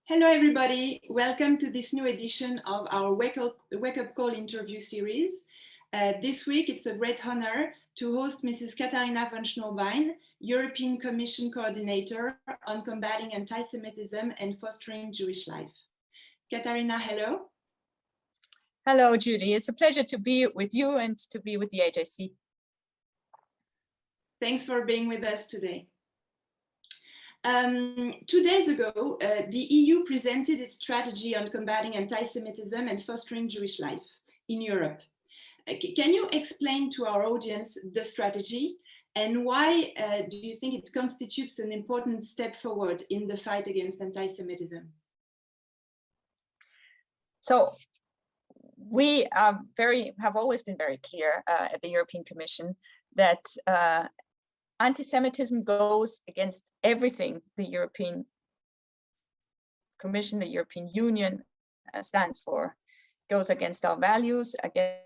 Hello, everybody. Welcome to this new edition of our Wake Up Call interview series. This week, it's a great honor to host Mrs. Katharina von Schnurbein, European Commission Coordinator on combating anti-Semitism and fostering Jewish life. Katharina, hello. Hello, Julie. It's a pleasure to be with you and to be with the AJC. Thanks for being with us today. 2 days ago, the EU presented its strategy on combating anti-Semitism and fostering Jewish life in Europe. Can you explain to our audience the strategy and why do you think it constitutes an important step forward in the fight against anti-Semitism? So we have always been very clear at the European Commission that anti-Semitism goes against everything the European Commission, the European Union stands for. It goes against our values, against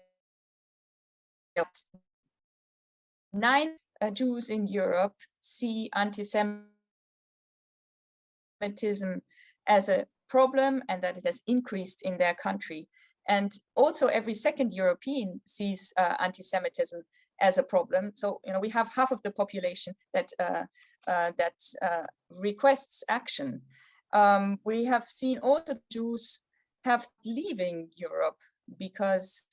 9 Jews in Europe see anti-Semitism as a problem and that it has increased in their country. And also every second European sees anti-Semitism as a problem. So, we have half of the population that requests action. We have seen also Jews have leaving Europe because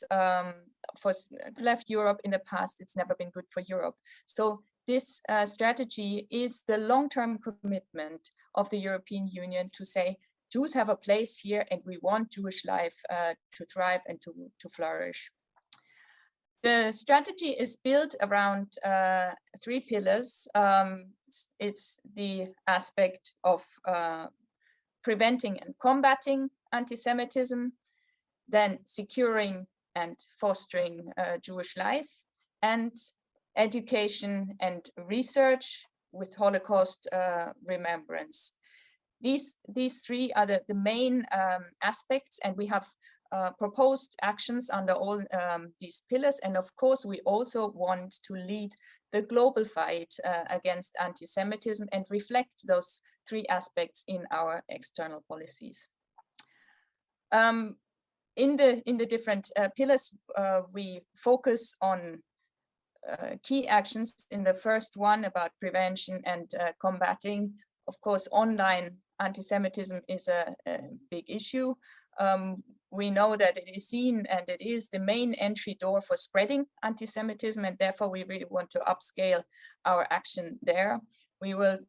for left Europe in the past, it's never been good for Europe. So this strategy is the long-term commitment of the European Union to say, Jews have a place here and we want Jewish life to thrive and to flourish. The strategy is built around 3 pillars. It's the aspect of preventing and combating anti-Semitism, then securing and fostering Jewish life, and education and research with Holocaust remembrance. These 3 are the main aspects, and we have proposed actions under all these pillars. And of course, we also want to lead the global fight against anti-Semitism and reflect those 3 aspects in our external policies. In the different pillars, we focus on key actions. In the first one about prevention and combating, of course, online anti-Semitism is a big issue. We know that it is seen and it is the main entry door for spreading anti-Semitism, and therefore we really want to upscale our action there. We will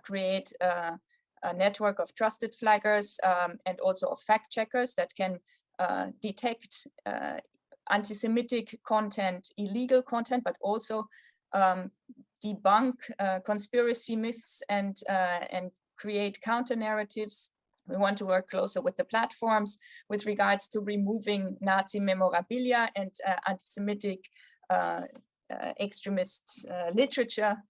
create a network of trusted flaggers and also of fact checkers that can detect anti-Semitic content, illegal content, but also debunk conspiracy myths and create counter narratives. We want to work closer with the platforms with regards to removing Nazi memorabilia and anti-Semitic extremist literature.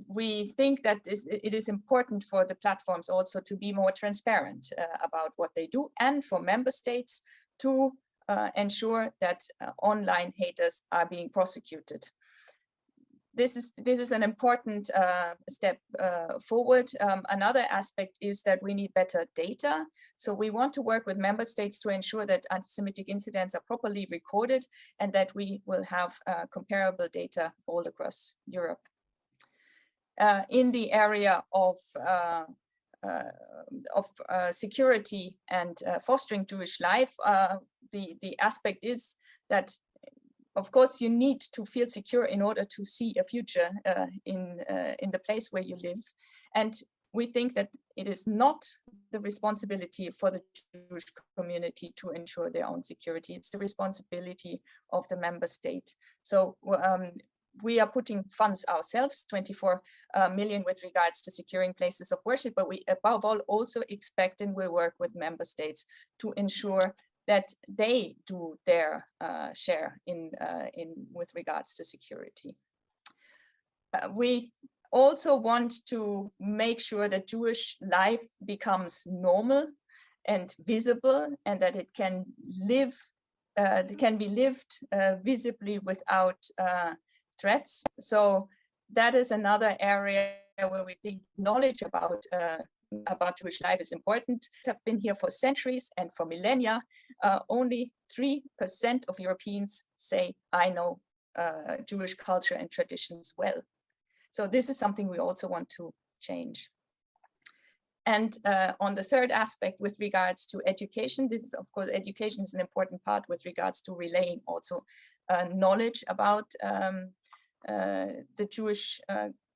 We think that it is important for the platforms also to be more transparent about what they do, and for member states to ensure that online haters are being prosecuted. This is an important step forward. Another aspect is that we need better data. So we want to work with member states to ensure that anti-Semitic incidents are properly recorded and that we will have comparable data all across Europe. In the area of security and fostering Jewish life, the aspect is that, of course, you need to feel secure in order to see a future in the place where you live. And we think that it is not the responsibility for the Jewish community to ensure their own security. It's the responsibility of the member state. So we are putting funds ourselves, 24 million with regards to securing places of worship, but we above all also expect and will work with member states to ensure that they do their share in with regards to security. We also want to make sure that Jewish life becomes normal and visible, and that it can be lived visibly without threats. So that is another area where we think knowledge about about Jewish life is important have been here for centuries and for millennia. Only 3% of Europeans say, I know Jewish culture and traditions well. So this is something we also want to change. And on the third aspect with regards to education, this is, of course, education is an important part with regards to relaying also knowledge about the Jewish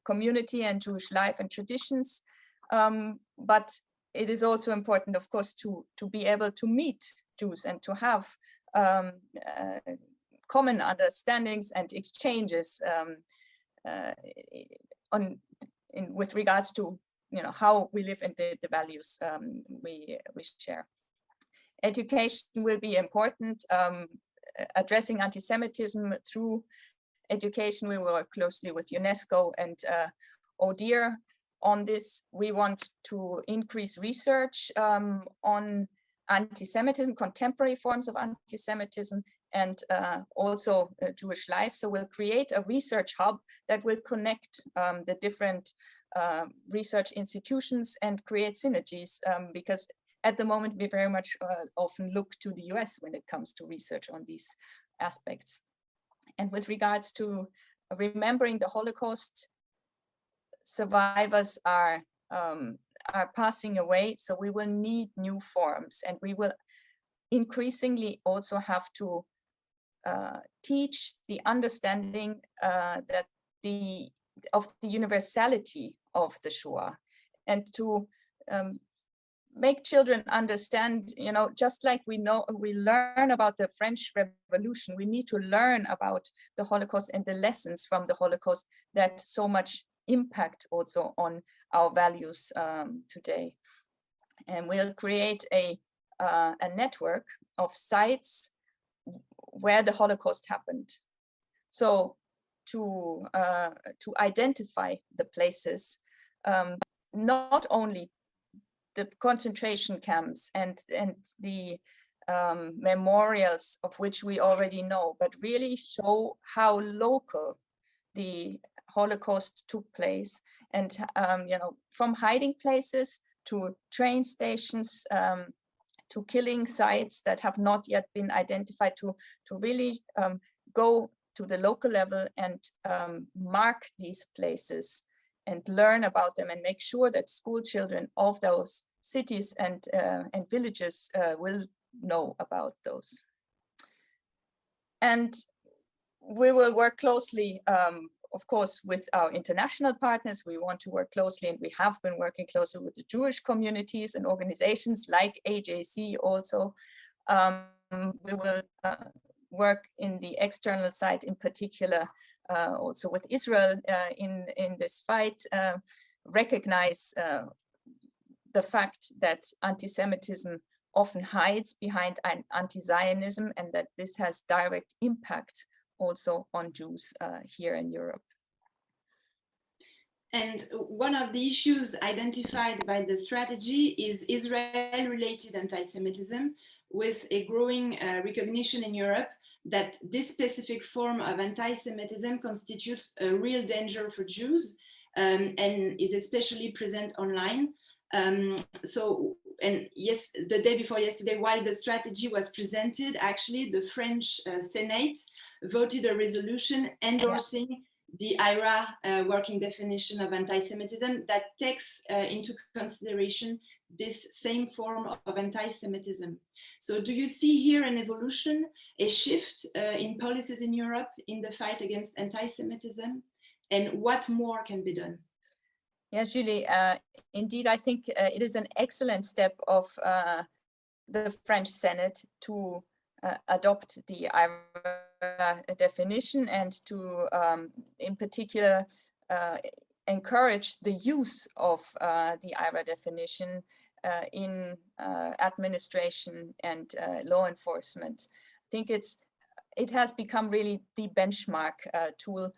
community and Jewish life and traditions. But it is also important, of course, to be able to meet Jews and to have common understandings and exchanges with regards to how we live and the values we share. Education will be important. Addressing anti-Semitism through education, we will work closely with UNESCO and ODIHR on this. We want to increase research on anti-Semitism, contemporary forms of anti-Semitism, and also Jewish life. So we'll create a research hub that will connect the different research institutions and create synergies, because at the moment we very much often look to the US when it comes to research on these aspects. And with regards to remembering the Holocaust, survivors are passing away, so we will need new forms, and we will increasingly also have to teach the understanding that of the universality of the Shoah, and to make children understand, just like we learn about the French Revolution, we need to learn about the Holocaust and the lessons from the Holocaust that so much impact also on our values today. And we'll create a network of sites where the Holocaust happened. So to identify the places, not only the concentration camps and the memorials of which we already know, but really show how local the Holocaust took place, and from hiding places to train stations, to killing sites that have not yet been identified, to really go to the local level and mark these places and learn about them, and make sure that school children of those cities and villages will know about those. And we will work closely, of course, with our international partners. We want to work closely, and we have been working closely with the Jewish communities and organizations like AJC also. We will work in the external side, in particular, also with Israel in this fight, recognize the fact that anti-Semitism often hides behind anti-Zionism, and that this has direct impact also on Jews here in Europe. And one of the issues identified by the strategy is Israel-related anti-Semitism, with a growing recognition in Europe that this specific form of anti-Semitism constitutes a real danger for Jews, and is especially present online. And yes, the day before yesterday, while the strategy was presented, actually the French Senate voted a resolution endorsing the IRA working definition of anti-Semitism that takes into consideration this same form of anti-Semitism. So do you see here an evolution, a shift in policies in Europe in the fight against anti-Semitism, and what more can be done? Yes, Julie, indeed, I think it is an excellent step of the French Senate to adopt the IRA definition, and to, in particular, encourage the use of the IRA definition in administration and law enforcement. I think it has become really the benchmark tool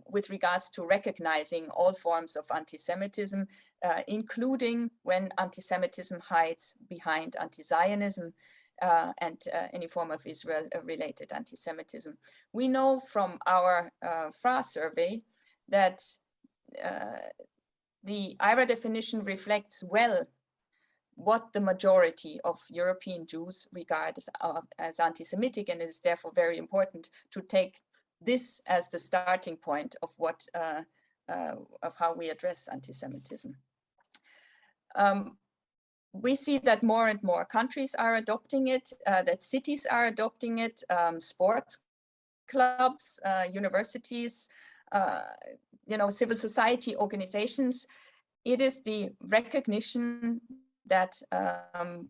with regards to recognizing all forms of anti-Semitism, including when anti-Semitism hides behind anti-Zionism and any form of Israel-related anti-Semitism. We know from our FRA survey that the IRA definition reflects well what the majority of European Jews regard as anti-Semitic, and it is therefore very important to take this as the starting point of what of how we address anti-Semitism. We see that more and more countries are adopting it, that cities are adopting it, sports clubs, universities, civil society organizations. It is the recognition that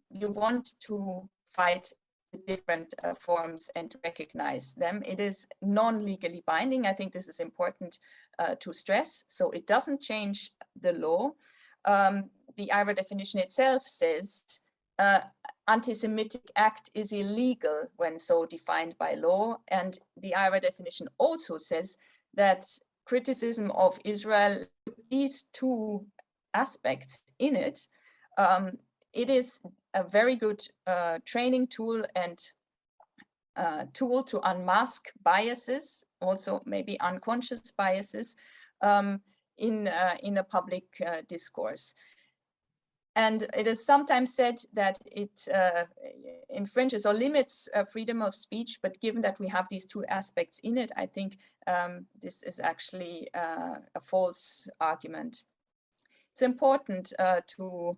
you want to fight the different forms and recognize them. It is non-legally binding. I think this is important to stress. So it doesn't change the law. The IRA definition itself says anti-Semitic act is illegal when so defined by law. And the IRA definition also says that criticism of Israel, these two aspects in it, it is a very good training tool and tool to unmask biases, also maybe unconscious biases in a public discourse. And it is sometimes said that it infringes or limits freedom of speech, but given that we have these two aspects in it, I think this is actually a false argument. It's important to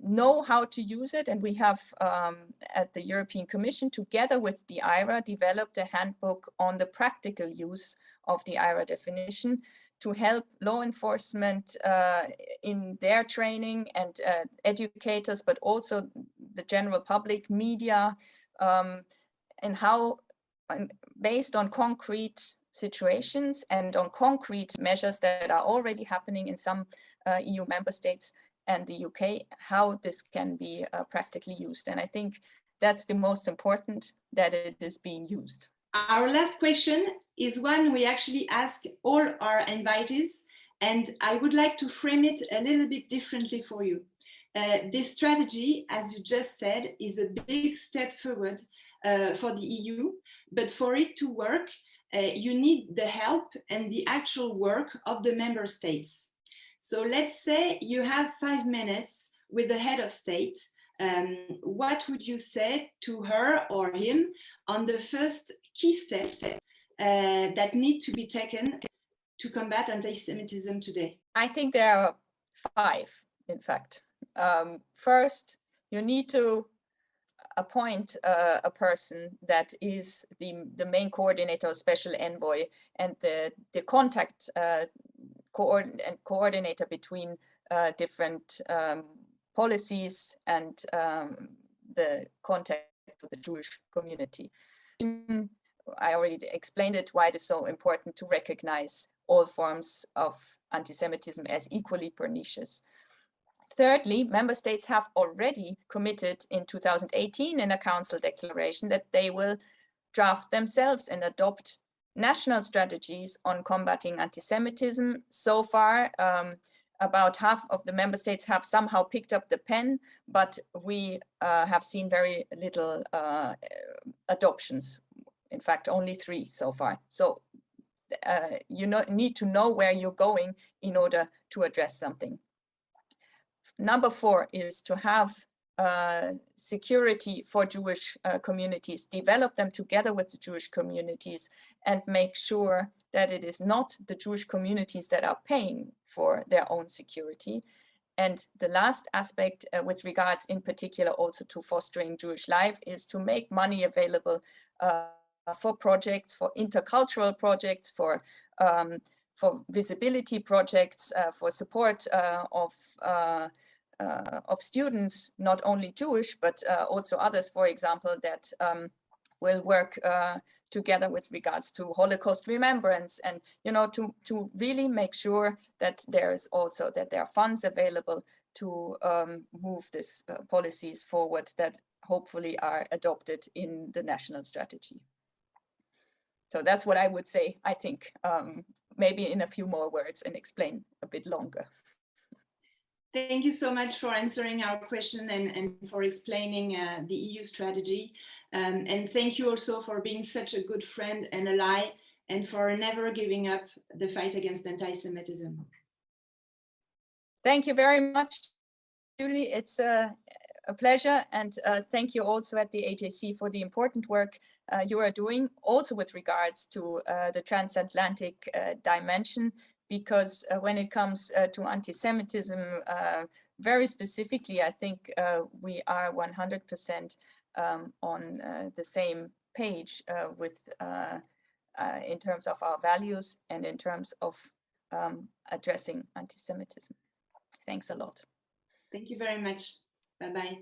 know how to use it, and we have at the European Commission, together with the IRA, developed a handbook on the practical use of the IRA definition to help law enforcement in their training and educators, but also the general public, media, and how, based on concrete situations and on concrete measures that are already happening in some EU member states and the UK, how this can be practically used. And I think that's the most important, that it is being used. Our last question is one we actually ask all our invitees, and I would like to frame it a little bit differently for you. This strategy, as you just said, is a big step forward for the EU, but for it to work, you need the help and the actual work of the member states. So let's say you have 5 minutes with the head of state. What would you say to her or him on the first key steps that need to be taken to combat anti-Semitism today? I think there are 5, in fact. First, you need to appoint a person that is the main coordinator or special envoy and the contact coordinator between different policies and the contact with the Jewish community. I already explained it, why it is so important to recognize all forms of anti-Semitism as equally pernicious. Thirdly, member states have already committed in 2018 in a council declaration that they will draft themselves and adopt national strategies on combating anti-Semitism. So far, about half of the member states have somehow picked up the pen, but we have seen very little adoptions. In fact, only 3 so far. So you need to know where you're going in order to address something. Number 4 is to have security for Jewish communities, develop them together with the Jewish communities, and make sure that it is not the Jewish communities that are paying for their own security. And the last aspect with regards in particular also to fostering Jewish life is to make money available for projects, for intercultural projects, for visibility projects, for support of students, not only Jewish, but also others, for example, that will work together with regards to Holocaust remembrance, and to really make sure that there are funds available to move these policies forward that hopefully are adopted in the national strategy. So that's what I would say, I think, maybe in a few more words and explain a bit longer. Thank you so much for answering our question and for explaining the EU strategy. And thank you also for being such a good friend and ally, and for never giving up the fight against anti-Semitism. Thank you very much, Julie. It's a pleasure, and thank you also at the AJC for the important work you are doing, also with regards to the transatlantic dimension, because when it comes to anti-Semitism, very specifically, I think we are 100% on the same page with in terms of our values and in terms of addressing anti-Semitism. Thanks a lot. Thank you very much. Bye-bye.